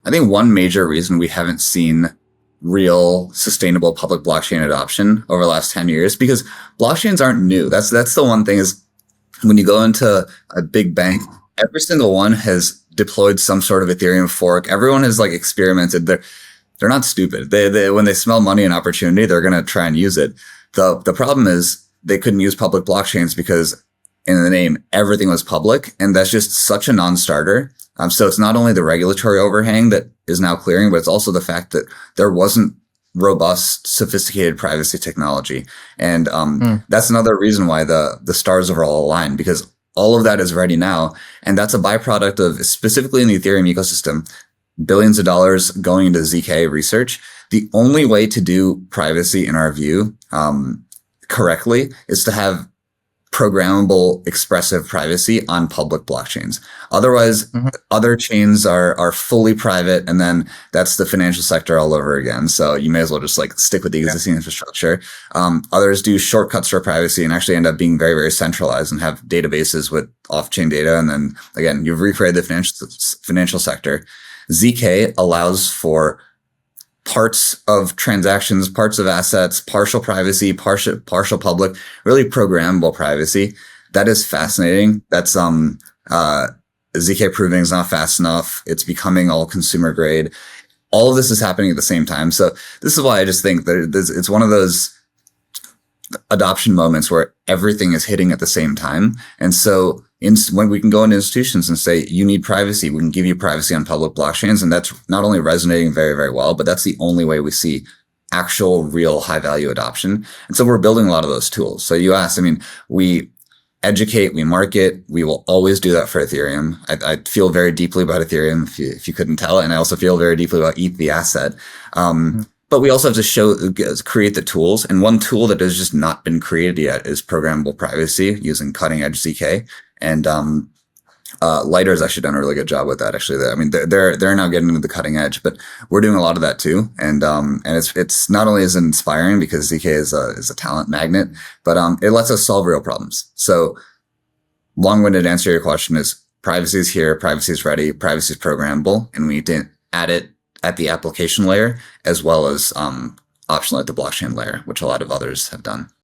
I think one major reason we haven't seen real sustainable public blockchain adoption over the last 10 years, because blockchains aren't new. That's the one thing is when you go into a big bank, every single one has deployed some sort of Ethereum fork. Everyone has like experimented. They're not stupid. They when they smell money and opportunity, they're going to try and use it. The problem is they couldn't use public blockchains because in the name, everything was public. And that's just such a non-starter. So it's not only the regulatory overhang that is now clearing, but it's also the fact that there wasn't robust, sophisticated privacy technology. And that's another reason why the stars are all aligned, because all of that is ready now. And that's a byproduct of, specifically in the Ethereum ecosystem, billions of dollars going into ZK research. The only way to do privacy, in our view, correctly is to have programmable expressive privacy on public blockchains. Otherwise, other chains are fully private, and then that's the financial sector all over again. So you may as well just like stick with the existing infrastructure. Others do shortcuts for privacy and actually end up being very, very centralized and have databases with off-chain data. And then again, you've recreated the financial sector. ZK allows for parts of transactions, parts of assets, partial privacy, partial public, really programmable privacy. That is fascinating. That's ZK proving is not fast enough. It's becoming all consumer grade. All of this is happening at the same time. So this is why I just think that it's one of those adoption moments where everything is hitting at the same time. And so when we can go into institutions and say, you need privacy, we can give you privacy on public blockchains. And that's not only resonating very, very well, but that's the only way we see actual, real high value adoption. And so we're building a lot of those tools. So you asked, I mean, we educate, we market, we will always do that for Ethereum. I feel very deeply about Ethereum, if you couldn't tell. And I also feel very deeply about ETH, the asset. But we also have to create the tools. And one tool that has just not been created yet is programmable privacy using cutting edge ZK. And Lighter has actually done a really good job with that. Actually, I mean, they're now getting into the cutting edge, but we're doing a lot of that too. And it's not only is it inspiring because ZK is a talent magnet, but it lets us solve real problems. So long-winded answer to your question is privacy is here, privacy is ready, privacy is programmable, and we need to add it at the application layer as well as optionally at the blockchain layer, which a lot of others have done.